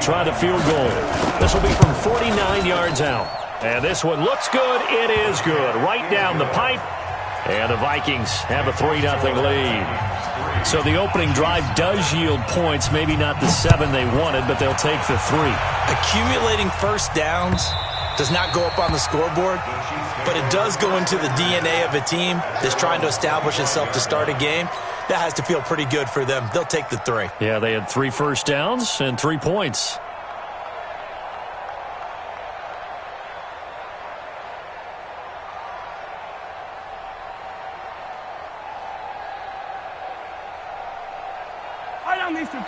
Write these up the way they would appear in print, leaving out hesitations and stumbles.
try the field goal. This will be from 49 yards out. And this one looks good. It is good. Right down the pipe. And the Vikings have a 3-0 lead. So the opening drive does yield points. Maybe not the 7 they wanted, but they'll take the 3. Accumulating first downs does not go up on the scoreboard, but it does go into the DNA of a team that's trying to establish itself to start a game. That has to feel pretty good for them. They'll take the 3. Yeah, they had 3 first downs and 3 points.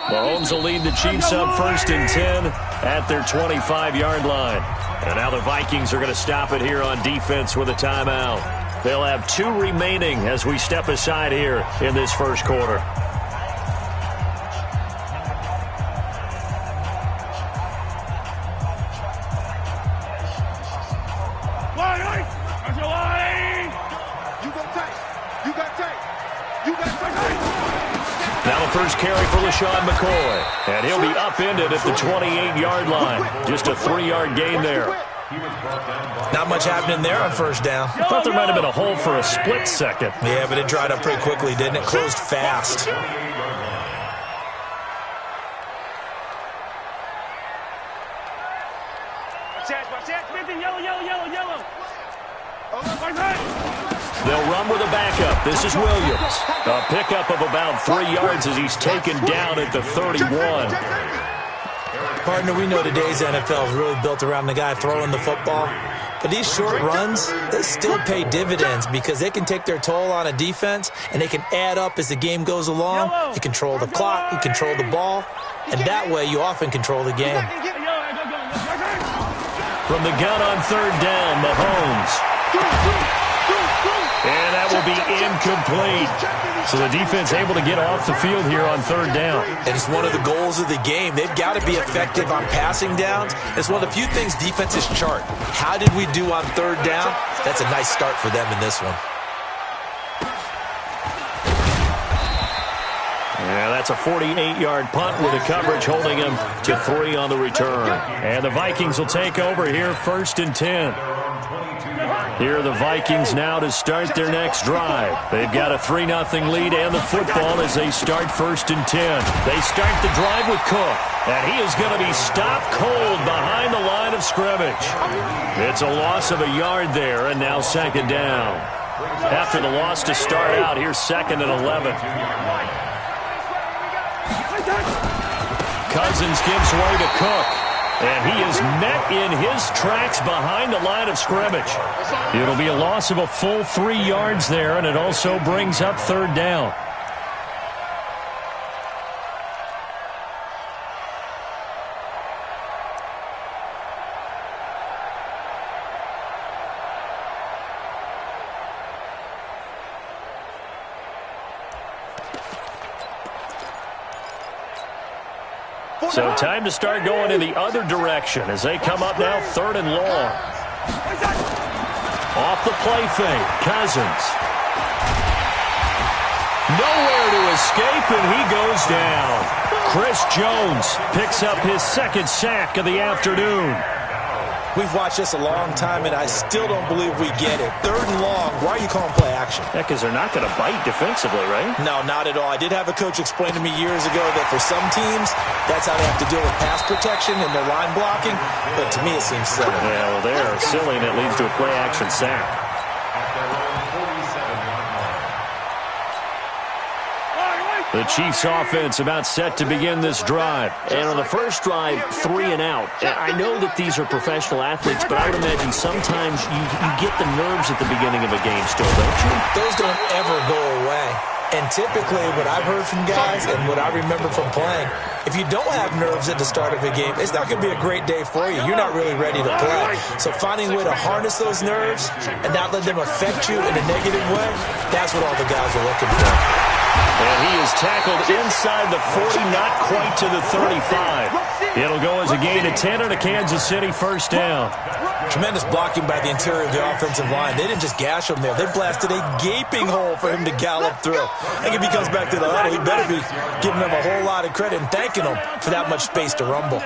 Mahomes will lead the Chiefs up 1st and 10 at their 25-yard line. And now the Vikings are going to stop it here on defense with a timeout. They'll have 2 remaining as we step aside here in this first quarter. Now the first carry for LaShawn McCoy. And he'll be upended at the 28-yard line. Just a 3-yard gain there. Not much happening there on first down. I thought there might have been a hole for a split second. Yeah, but it dried up pretty quickly, didn't it? Closed fast. They'll run with a backup. This is Williams. A pickup of about 3 yards as he's taken down at the 31. Partner, we know today's NFL is really built around the guy throwing the football. But these short runs, they still pay dividends because they can take their toll on a defense and they can add up as the game goes along. You control the clock, you control the ball, and that way you often control the game. From the gun on 3rd down, Mahomes. And that will be incomplete. So the defense able to get off the field here on 3rd down. And it's one of the goals of the game. They've got to be effective on passing downs. It's one of the few things defenses chart. How did we do on 3rd down? That's a nice start for them in this one. Yeah, that's a 48-yard punt with the coverage holding him to 3 on the return. And the Vikings will take over here 1st and 10. Here are the Vikings now to start their next drive. They've got a 3-0 lead and the football as they start 1st and 10. They start the drive with Cook, and he is going to be stopped cold behind the line of scrimmage. It's a loss of a yard there, and now 2nd down. After the loss to start out, here's 2nd and 11. Cousins gives way to Cook. And he is met in his tracks behind the line of scrimmage. It'll be a loss of a full 3 yards there, and it also brings up 3rd down. So time to start going in the other direction as they come up now 3rd and long. Off the play fake, Cousins. Nowhere to escape, and he goes down. Chris Jones picks up his 2nd sack of the afternoon. We've watched this a long time, and I still don't believe we get it. 3rd and long, why are you calling play action? Yeah, because they're not going to bite defensively, right? No, not at all. I did have a coach explain to me years ago that for some teams, that's how they have to deal with pass protection and their line blocking. But to me, it seems silly. Yeah, well, they're silly, and it leads to a play action sack. The Chiefs offense about set to begin this drive. And on the first drive, 3 and out. I know that these are professional athletes, but I would imagine sometimes you get the nerves at the beginning of a game still, don't you? Those don't ever go away. And typically what I've heard from guys and what I remember from playing, if you don't have nerves at the start of a game, it's not going to be a great day for you. You're not really ready to play. So finding a way to harness those nerves and not let them affect you in a negative way, that's what all the guys are looking for. And he is tackled inside the 40, not quite to the 35. It'll go as a gain of 10 and a Kansas City 1st down. Tremendous blocking by the interior of the offensive line. They didn't just gash him there. They blasted a gaping hole for him to gallop through. I think if he comes back to the huddle, he better be giving them a whole lot of credit and thanking them for that much space to rumble.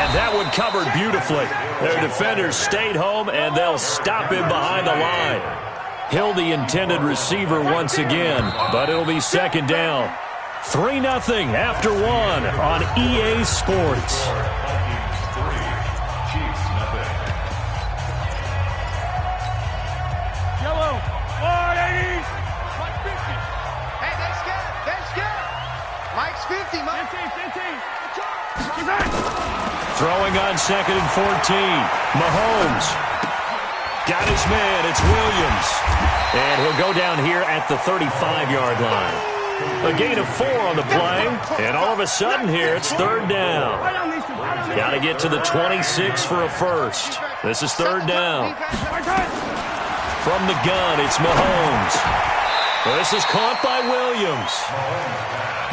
And that one covered beautifully. Their defenders stayed home, and they'll stop him behind the line. Hill, the intended receiver once again, but it'll be second down. 3-0 after one on EA Sports. Throwing on 2nd and 14. Mahomes got his man. It's Williams. And he'll go down here at the 35-yard line. A gain of 4 on the play. And all of a sudden here, it's third down. Got to get to the 26 for a first. This is third down. From the gun, it's Mahomes. This is caught by Williams.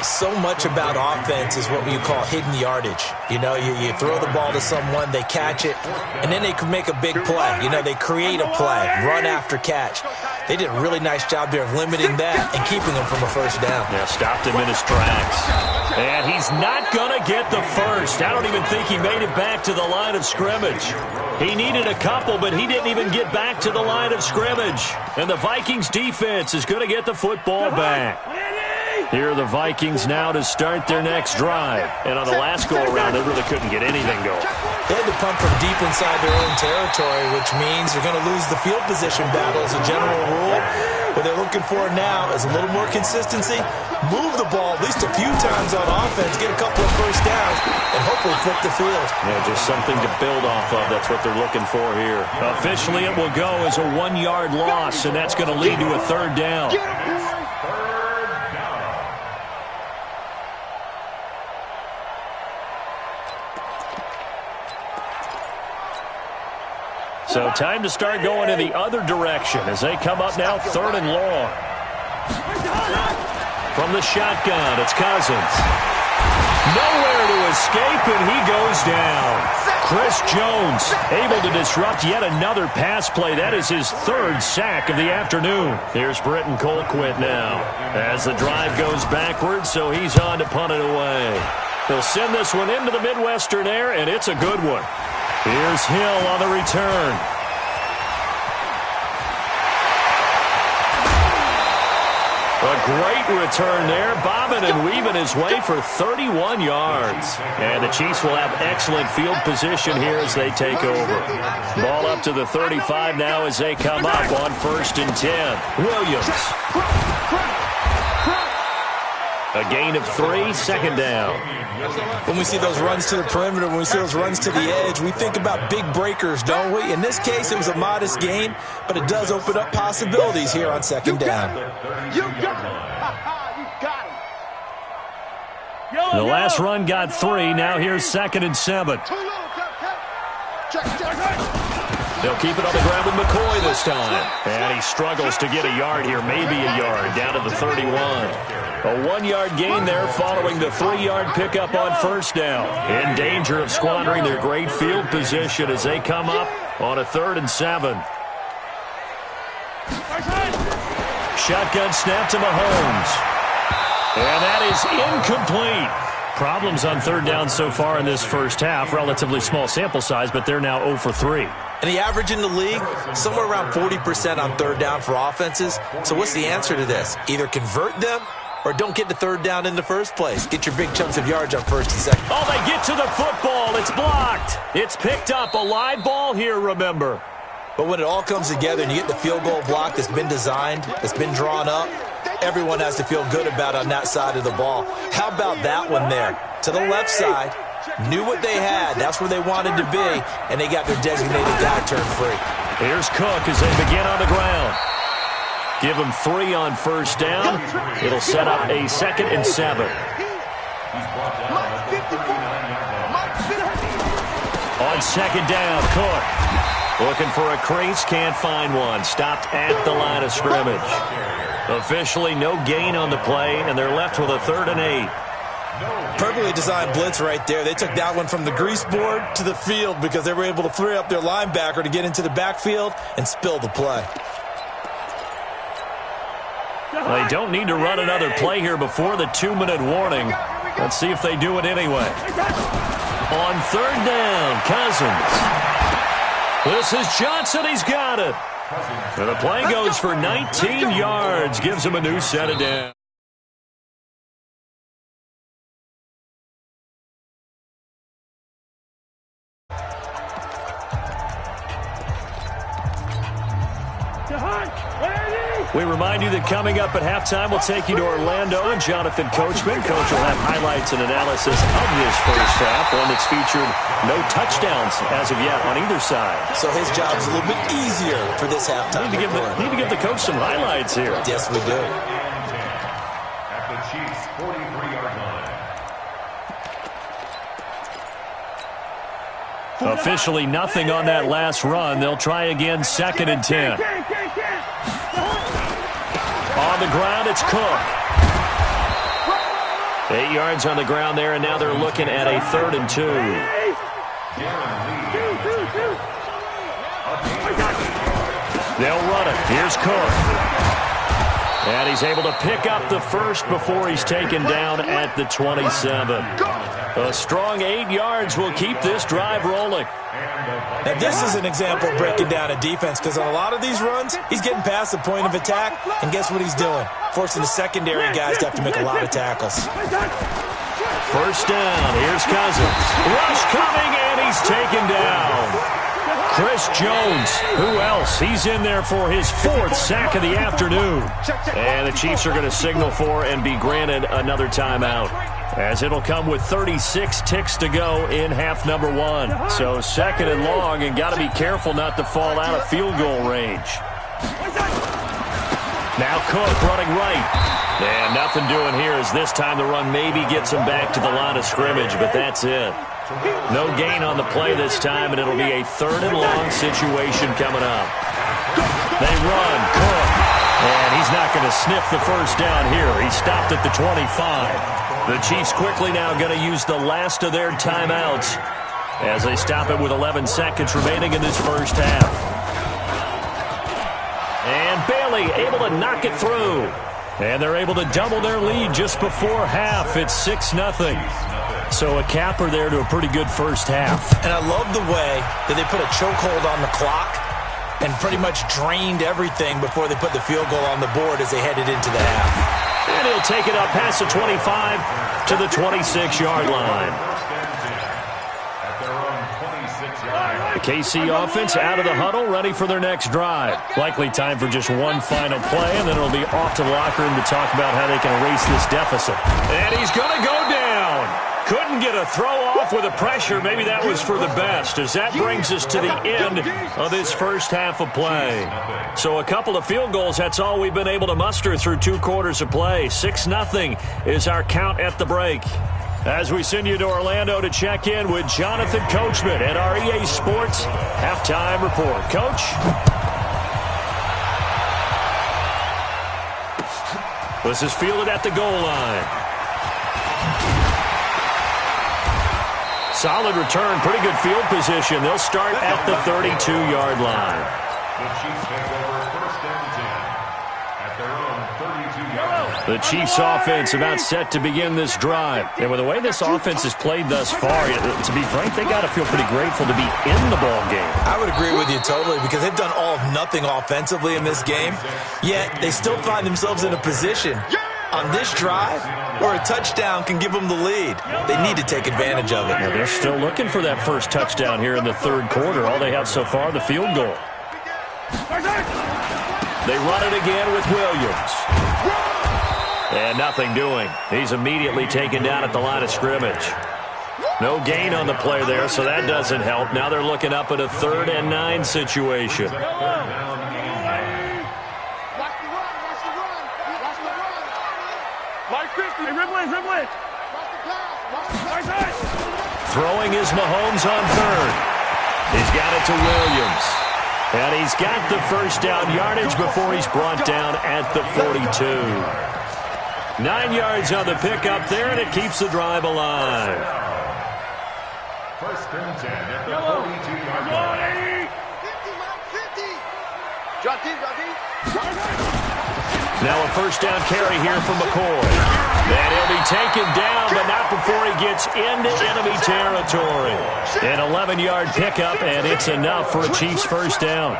So much about offense is what you call hidden yardage. You know, you throw the ball to someone, they catch it, and then they can make a big play. You know, they create a play, run after catch. They did a really nice job there of limiting that and keeping him from a first down. Yeah, stopped him in his tracks. And he's not going to get the first. I don't even think he made it back to the line of scrimmage. He needed a couple, but he didn't even get back to the line of scrimmage. And the Vikings defense is going to get the football back. Here are the Vikings now to start their next drive. And on the last go-around, they really couldn't get anything going. They had to punt from deep inside their own territory, which means they're going to lose the field position battle as a general rule. What they're looking for now is a little more consistency, move the ball at least a few times on offense, get a couple of first downs, and hopefully flip the field. Yeah, just something to build off of. That's what they're looking for here. Officially, it will go as a 1-yard loss, and that's going to lead to a third down. So time to start going in the other direction as they come up now 3rd and long. From the shotgun, it's Cousins. Nowhere to escape, and he goes down. Chris Jones able to disrupt yet another pass play. That is his 3rd sack of the afternoon. Here's Britton Colquitt now as the drive goes backwards, so he's on to punt it away. They'll send this one into the Midwestern air, and it's a good one. Here's Hill on the return. A great return there, bobbing and weaving his way for 31 yards. And the Chiefs will have excellent field position here as they take over. Ball up to the 35 now as they come up on 1st and 10. Williams. A gain of 3, second down. When we see those runs to the perimeter, when we see those runs to the edge, we think about big breakers, don't we? In this case, it was a modest gain, but it does open up possibilities here on second down. The last run got 3. Now here's 2nd and 7. They'll keep it on the ground with McCoy this time. And he struggles to get a yard here, maybe a yard, down to the 31. A 1-yard gain there following the 3-yard pickup on 1st down. In danger of squandering their great field position as they come up on a 3rd and 7. Shotgun snap to Mahomes. And that is incomplete. Problems on 3rd down so far in this first half. Relatively small sample size, but they're now 0 for 3. And the average in the league, somewhere around 40% on 3rd down for offenses. So what's the answer to this? Either convert them or don't get to 3rd down in the first place. Get your big chunks of yards on 1st and 2nd. Oh, they get to the football. It's blocked. It's picked up. A live ball here, remember. But when it all comes together and you get the field goal block that's been designed, that's been drawn up, everyone has to feel good about on that side of the ball. How about that one there? To the left side, knew what they had. That's where they wanted to be, and they got their designated guy turned free. Here's Cook as they begin on the ground. Give them 3 on 1st down. It'll set up a 2nd and 7. On 2nd down, Cook. Looking for a crease, can't find one. Stopped at the line of scrimmage. Officially no gain on the play, and they're left with a 3rd and 8. Perfectly designed blitz right there. They took that one from the grease board to the field because they were able to free up their linebacker to get into the backfield and spill the play. They don't need to run another play here before the 2-minute warning. Let's see if they do it anyway. On 3rd down, Cousins. This is Johnson. He's got it. And the play goes for 19 yards. Gives him a new set of downs. We remind you that coming up at halftime, we'll take you to Orlando and Jonathan Coachman. Coach will have highlights and analysis of this first half, one that's featured no touchdowns as of yet on either side. So his job's a little bit easier for this halftime. Need to give the coach some highlights here. Yes, we do. At the Chiefs' 43-yard line. Officially nothing on that last run. They'll try again, 2nd and 10. On the ground, it's Cook. 8 yards on the ground there, and now they're looking at a 3rd and 2. They'll run it. Here's Cook. And he's able to pick up the first before he's taken down at the 27. A strong 8 yards will keep this drive rolling. Now, this is an example of breaking down a defense, because on a lot of these runs, he's getting past the point of attack, and guess what he's doing? Forcing the secondary guys to have to make a lot of tackles. 1st down. Here's Cousins. Rush coming, and he's taken down. Chris Jones, who else? He's in there for his 4th sack of the afternoon. And the Chiefs are going to signal for and be granted another timeout, as it'll come with 36 ticks to go in half number 1. So 2nd and long, and got to be careful not to fall out of field goal range. Now Cook running right. And nothing doing here, as this time the run maybe gets him back to the line of scrimmage, but that's it. No gain on the play this time, and it'll be a 3rd and long situation coming up. They run, Cook, and he's not going to sniff the first down here. He stopped at the 25. The Chiefs quickly now going to use the last of their timeouts as they stop it with 11 seconds remaining in this first half. And Bailey able to knock it through. And they're able to double their lead just before half. It's 6-0. So a capper there to a pretty good first half. And I love the way that they put a chokehold on the clock and pretty much drained everything before they put the field goal on the board as they headed into the half. And he'll take it up past the 25 to the 26-yard line. The KC offense out of the huddle, ready for their next drive. Likely time for just one final play, and then it'll be off to the locker room to talk about how they can erase this deficit. And he's going to go down. Couldn't get a throw off with the pressure. Maybe that was for the best, as that brings us to the end of this first half of play. So a couple of field goals, that's all we've been able to muster through 2 quarters of play. 6-0 is our count at the break. As we send you to Orlando to check in with Jonathan Coachman at our EA Sports Halftime Report. Coach? This is fielded at the goal line. Solid return, pretty good field position. They'll start at the 32-yard line. The Chiefs take over 1st and 10 at their own 32-yard line. The Chiefs offense about set to begin this drive. And with the way this offense has played thus far, to be frank, they got to feel pretty grateful to be in the ball game. I would agree with you totally, because they've done all of nothing offensively in this game, yet they still find themselves in a position on this drive where a touchdown can give them the lead. They need to take advantage of it. Well, they're still looking for that first touchdown here in the 3rd quarter. All they have so far, the field goal. They run it again with Williams. And nothing doing. He's immediately taken down at the line of scrimmage. No gain on the play there, so that doesn't help. Now they're looking up at a 3rd and 9 situation. Throwing is Mahomes on 3rd. He's got it to Williams. And he's got the first down yardage before he's brought down at the 42. 9 yards on the pickup there, and it keeps the drive alive. 1st and 10 at the 42-yard line. 50, 50. Now a first down carry here from McCoy. And he'll be taken down, but not before he gets into enemy territory. An 11-yard pickup, and it's enough for a Chiefs first down.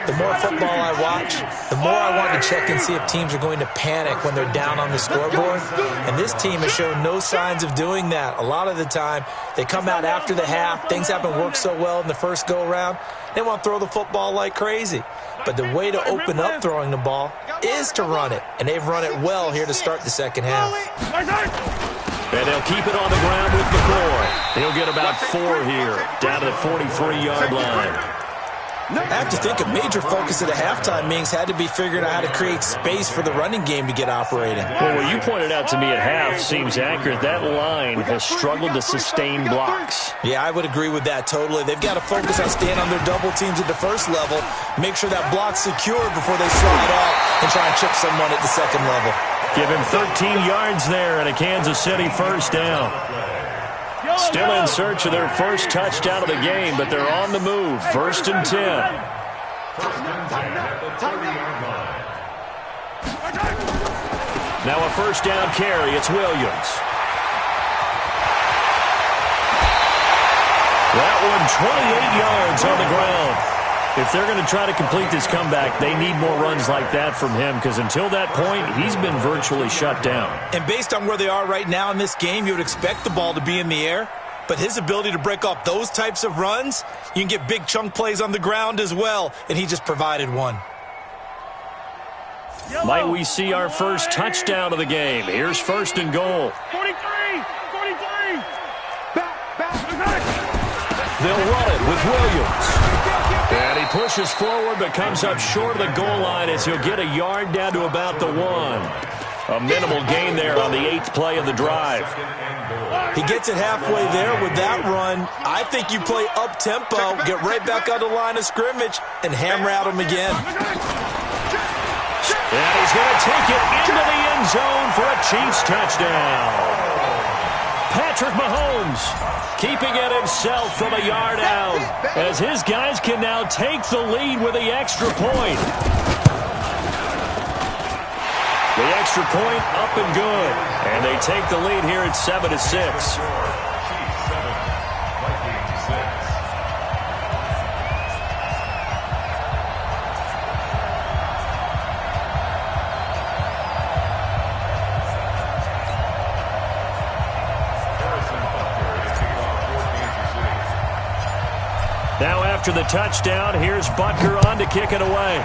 The more football I watch, the more I want to check and see if teams are going to panic when they're down on the scoreboard. And this team has shown no signs of doing that. A lot of the time, they come out after the half. Things haven't worked so well in the first go-around. They want to throw the football like crazy. But the way to open up throwing the ball is to run it. And they've run it well here to start the second half. And they'll keep it on the ground with McCoy. He'll get about 4 here, down to the 43-yard line. I have to think a major focus of the halftime meetings had to be figuring out how to create space for the running game to get operating. Well, what you pointed out to me at half seems accurate. That line has struggled to sustain blocks. Yeah, I would agree with that totally. They've got to focus on staying on their double teams at the first level, make sure that block's secure before they slide off and try and chip someone at the second level. Give him 13 yards there and a Kansas City first down. Still in search of their first touchdown of the game, but they're on the move. 1st and 10. Now a first down carry. It's Williams. That one 28 yards on the ground. If they're going to try to complete this comeback, they need more runs like that from him, because until that point, he's been virtually shut down. And based on where they are right now in this game, you would expect the ball to be in the air. But his ability to break off those types of runs, you can get big chunk plays on the ground as well, and he just provided one. Might we see our first touchdown of the game? Here's 1st and goal. 43! They'll run it with Williams. And he pushes forward but comes up short of the goal line as he'll get a yard down to about the 1. A minimal gain there on the 8th play of the drive. He gets it halfway there with that run. I think you play up-tempo, get right back on the line of scrimmage, and hammer at him again. And he's going to take it into the end zone for a Chiefs touchdown. Patrick Mahomes keeping it himself from a yard out as his guys can now take the lead with the extra point. The extra point up and good. And they take the lead here at 7-6. Now after the touchdown, here's Butker on to kick it away.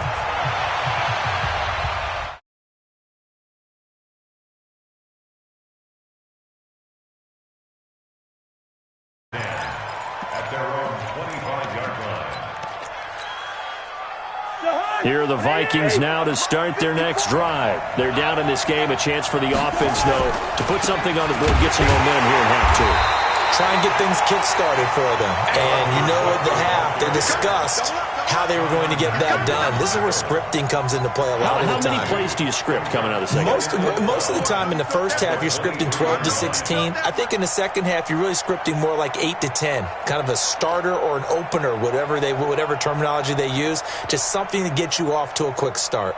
Here are the Vikings now to start their next drive. They're down in this game. A chance for the offense, though, to put something on the board, get some momentum here in half two. Try and get things kick-started for them. And you know at the half, they discussed how they were going to get that done. This is where scripting comes into play a lot of the time. How many plays do you script coming out of the second half? Most of the time in the first half, you're scripting 12 to 16. I think in the second half, you're really scripting more like 8 to 10. Kind of a starter or an opener, whatever terminology they use. Just something to get you off to a quick start.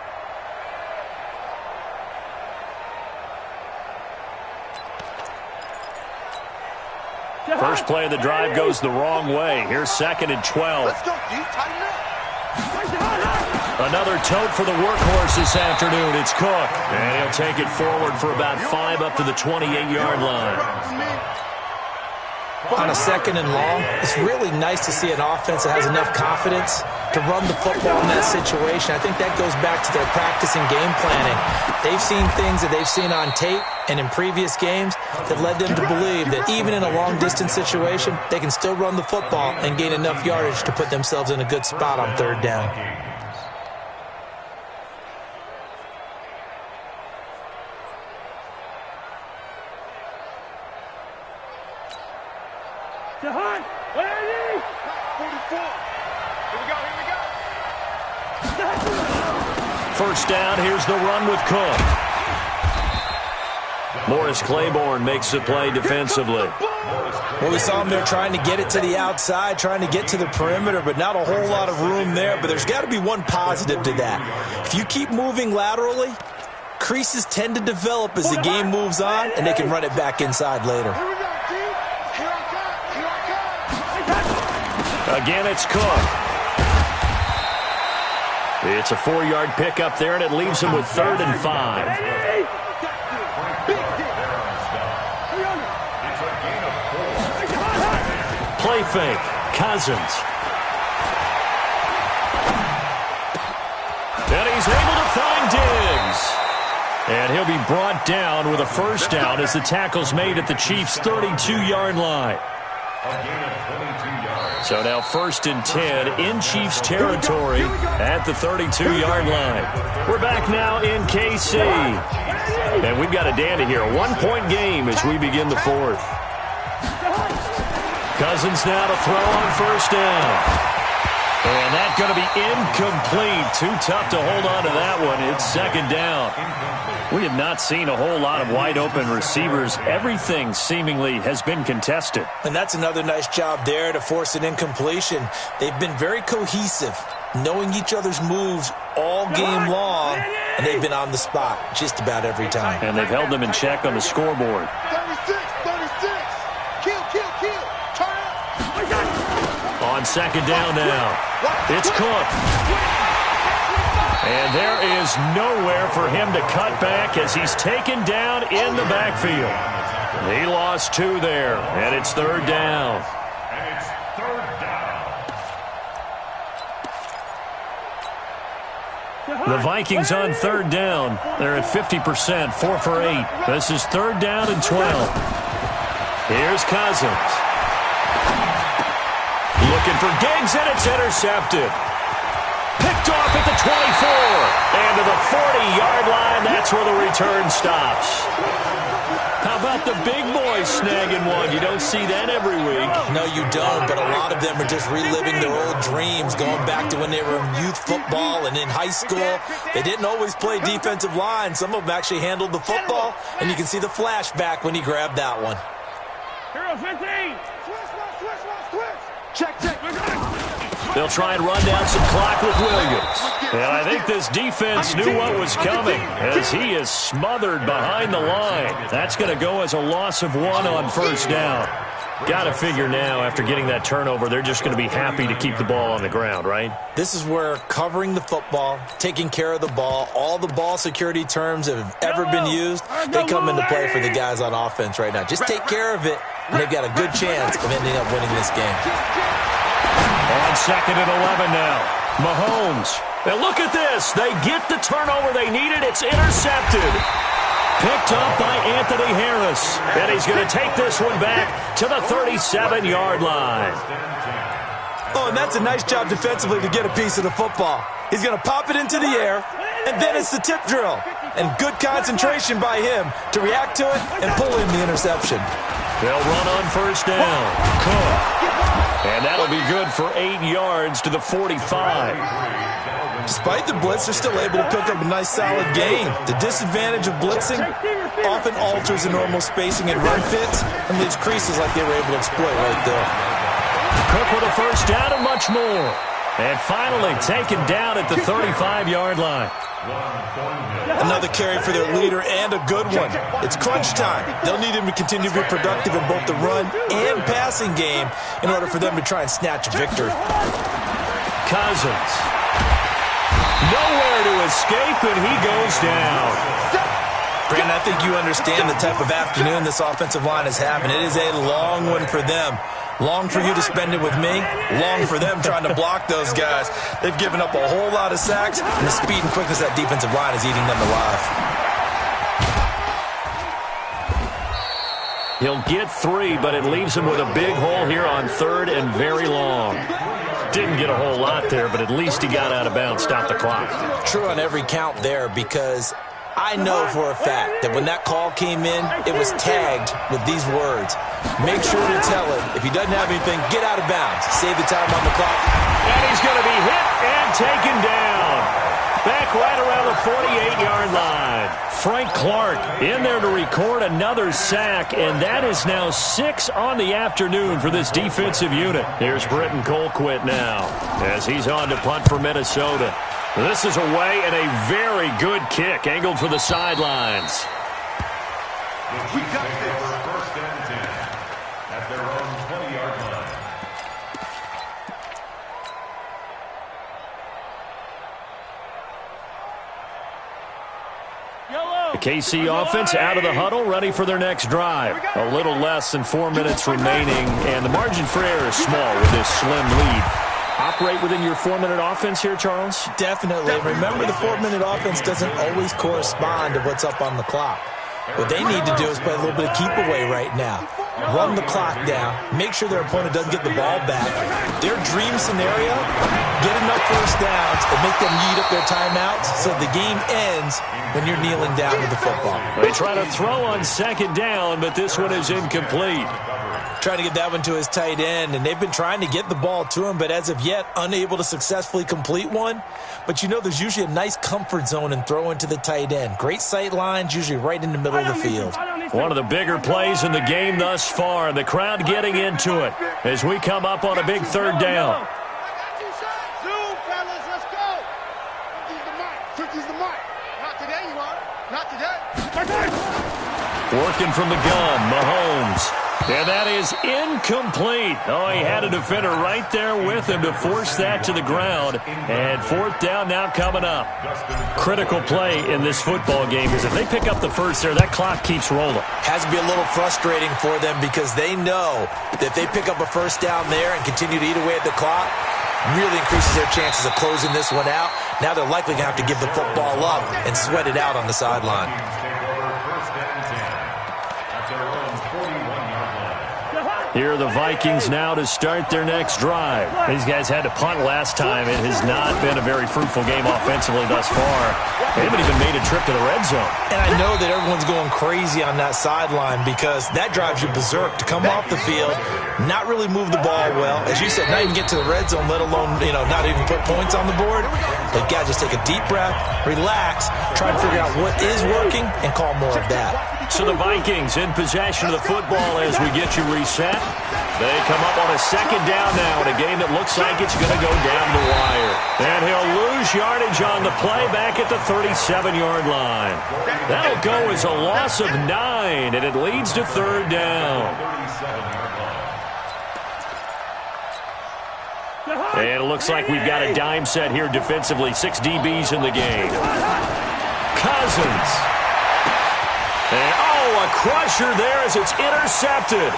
First play of the drive goes the wrong way. Here's 2nd and 12. Let's go, dude. Tighten up. Another tote for the workhorse this afternoon. It's Cook. And he'll take it forward for about 5 up to the 28-yard line. On a 2nd and long, it's really nice to see an offense that has enough confidence to run the football in that situation. I think that goes back to their practice and game planning. They've seen things that they've seen on tape and in previous games that led them to believe that even in a long-distance situation, they can still run the football and gain enough yardage to put themselves in a good spot on 3rd down. First down, here's the run with Cook. Morris Claiborne makes the play defensively. Well, we saw him there trying to get it to the outside, trying to get to the perimeter, but not a whole lot of room there. But there's got to be one positive to that. If you keep moving laterally, creases tend to develop as the game moves on, and they can run it back inside later. Again, it's Cook. It's a 4-yard pickup there, and it leaves him with 3rd and 5. Play fake, Cousins. And he's able to find Diggs. And he'll be brought down with a first down as the tackle's made at the Chiefs' 32-yard line. So now 1st and 10 in Chiefs territory at the 32-yard line. We're back now in KC. And we've got a dandy here. A 1-point game as we begin the 4th. Cousins now to throw on first down. And that's going to be incomplete. Too tough to hold on to that one. It's 2nd down. We have not seen a whole lot of wide-open receivers. Everything seemingly has been contested. And that's another nice job there to force an incompletion. They've been very cohesive, knowing each other's moves all game long, and they've been on the spot just about every time. And they've held them in check on the scoreboard. 36. Kill. Turn up. On 2nd down now, it's Cook. And there is nowhere for him to cut back as he's taken down in the backfield. He lost 2 there, and it's 3rd down. The Vikings on 3rd down. They're at 50%, 4 for 8. This is 3rd down and 12. Here's Cousins. Looking for Diggs, and it's intercepted. Picked off at the 24. And to the 40-yard line, that's where the return stops. How about the big boys snagging one? You don't see that every week. No, you don't, but a lot of them are just reliving their old dreams, going back to when they were in youth football and in high school. They didn't always play defensive line. Some of them actually handled the football, and you can see the flashback when he grabbed that one. Hero 15. Switch. Check. They'll try and run down some clock with Williams. And I think this defense knew what was coming as he is smothered behind the line. That's going to go as a loss of 1 on first down. Got to figure now, after getting that turnover, they're just going to be happy to keep the ball on the ground, right? This is where covering the football, taking care of the ball, all the ball security terms that have ever been used, they come into play for the guys on offense right now. Just take care of it, and they've got a good chance of ending up winning this game. On 2nd and 11 now, Mahomes. And look at this. They get the turnover they needed. It's intercepted. Picked up by Anthony Harris. And he's going to take this one back to the 37-yard line. Oh, and that's a nice job defensively to get a piece of the football. He's going to pop it into the air, and then it's the tip drill. And good concentration by him to react to it and pull in the interception. They'll run on first down. Cook. And that'll be good for 8 yards to the 45. Despite the blitz, they're still able to pick up a nice, solid gain. The disadvantage of blitzing often alters the normal spacing and run fits and leaves creases like they were able to exploit right there. Cook with a first down and much more. And finally taken down at the 35-yard line. Another carry for their leader and a good one. It's crunch time. They'll need him to continue to be productive in both the run and passing game in order for them to try and snatch a victory. Cousins. Nowhere to escape, and he goes down. Brandon, I think you understand the type of afternoon this offensive line is having. It is a long one for them. Long for you to spend it with me. Long for them trying to block those guys. They've given up a whole lot of sacks, and the speed and quickness of that defensive line is eating them alive. He'll get 3, but it leaves him with a big hole here on 3rd and very long. Didn't get a whole lot there, but at least he got out of bounds, stopped the clock. True on every count there, because I know for a fact that when that call came in, it was tagged with these words. Make sure to tell him, if he doesn't have anything, get out of bounds. Save the time on the clock. And he's going to be hit and taken down. Back right around the 48-yard line. Frank Clark in there to record another sack, and that is now 6 on the afternoon for this defensive unit. Here's Britton Colquitt now as he's on to punt for Minnesota. This is away and a very good kick angled for the sidelines. We got this. First and 10 at their own 20-yard line. The KC offense out of the huddle, ready for their next drive. A little less than 4 minutes remaining, and the margin for error is small with this slim lead. Operate within your 4-minute offense here, Charles? Definitely. Remember, the 4-minute offense doesn't always correspond to what's up on the clock. What they need to do is play a little bit of keep away right now. Run the clock down. Make sure their opponent doesn't get the ball back. Their dream scenario, get enough first downs and make them eat up their timeouts so the game ends when you're kneeling down with the football. They try to throw on second down, but this one is incomplete. Trying to get that one to his tight end, and they've been trying to get the ball to him, but as of yet, unable to successfully complete one. But you know there's usually a nice comfort zone in throwing to the tight end. Great sight lines, usually right in the middle of the field. One of the bigger plays in the game thus far, and the crowd getting into it as we come up on a big third down. Zoom, fellas, let's go. 50's the mark. Not today, you are. Not today. Working from the gun, Mahomes. And that is incomplete. Oh, he had a defender right there with him to force that to the ground. And fourth down now coming up. Critical play in this football game because if they pick up the first there, that clock keeps rolling. Has to be a little frustrating for them because they know that if they pick up a first down there and continue to eat away at the clock, really increases their chances of closing this one out. Now they're likely going to have to give the football up and sweat it out on the sideline. Here are the Vikings now to start their next drive. These guys had to punt last time. It has not been a very fruitful game offensively thus far. They haven't even made a trip to the red zone. And I know that everyone's going crazy on that sideline because that drives you berserk to come off the field, not really move the ball well. As you said, not even get to the red zone, let alone, not even put points on the board. They've got to just take a deep breath, relax, try to figure out what is working, and call more of that. So the Vikings in possession of the football as we get you reset. They come up on a second down now in a game that looks like it's going to go down the wire. And he'll lose yardage on the play back at the 37-yard line. That'll go as a loss of 9, and it leads to third down. And it looks like we've got a dime set here defensively. 6 DBs in the game. Cousins. And, a crusher there as it's intercepted.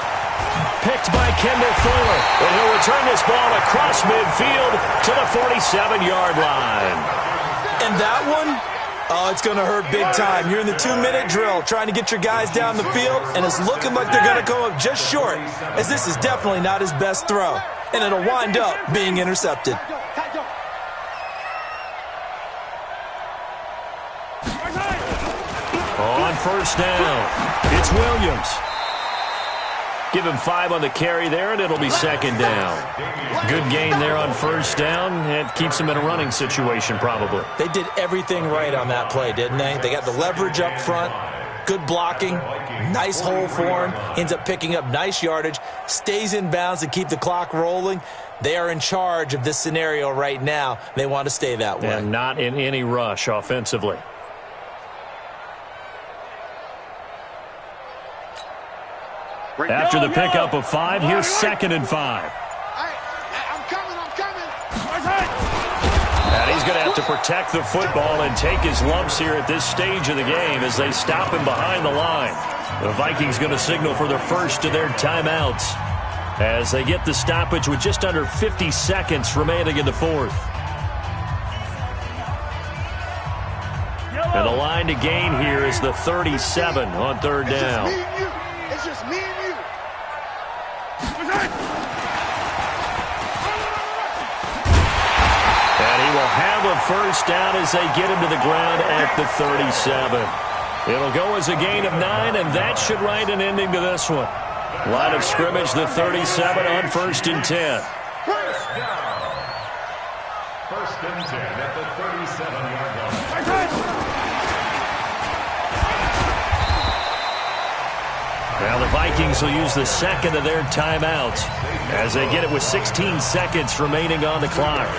Picked by Kendall Fuller. And he'll return this ball across midfield to the 47-yard line. And that one, it's going to hurt big time. You're in the 2-minute drill trying to get your guys down the field, and it's looking like they're going to come up just short, as this is definitely not his best throw. And it'll wind up being intercepted. On first down, it's Williams. Give him 5 on the carry there, and it'll be second down. Good gain there on first down. It keeps him in a running situation, probably. They did everything right on that play, didn't they? They got the leverage up front, good blocking, nice hole for him, ends up picking up nice yardage, stays in bounds to keep the clock rolling. They are in charge of this scenario right now. They want to stay that way. And not in any rush offensively. After the pickup of 5, here's second and 5. I'm coming. And he's going to have to protect the football and take his lumps here at this stage of the game as they stop him behind the line. The Vikings going to signal for their first of their timeouts as they get the stoppage with just under 50 seconds remaining in the fourth. And the line to gain here is the 37 on third down. It's just me and you. And he will have a first down as they get him to the ground at the 37. It'll go as a gain of 9, and that should write an ending to this one. Line of scrimmage, the 37 on first and 10. First down. First and 10 at the 37-yard line. Vikings will use the second of their timeouts as they get it with 16 seconds remaining on the clock.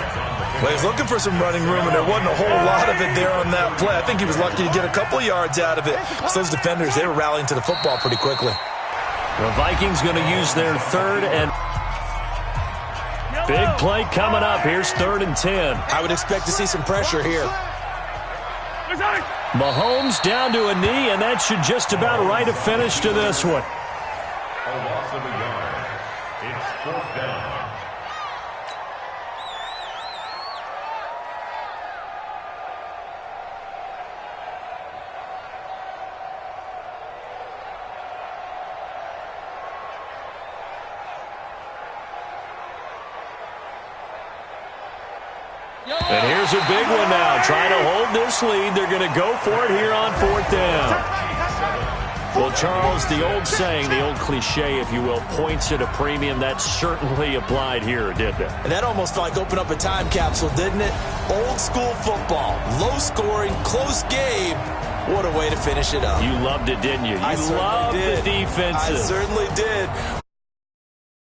Well, he's looking for some running room, and there wasn't a whole lot of it there on that play. I think he was lucky to get a couple yards out of it. So those defenders, they were rallying to the football pretty quickly. The Vikings going to use their third and big play coming up. Here's 3rd and 10. I would expect to see some pressure here. Mahomes down to a knee, and that should just about write a finish to this one. A loss of a yard. It's 4th down. And here's a big one now. Trying to hold this lead. They're going to go for it here on 4th down. Well, Charles, the old saying, the old cliche, if you will, points at a premium, that certainly applied here, didn't it? And that almost like opened up a time capsule, didn't it? Old school football, low scoring, close game. What a way to finish it up. You loved it, didn't you? You loved the defenses. I certainly did.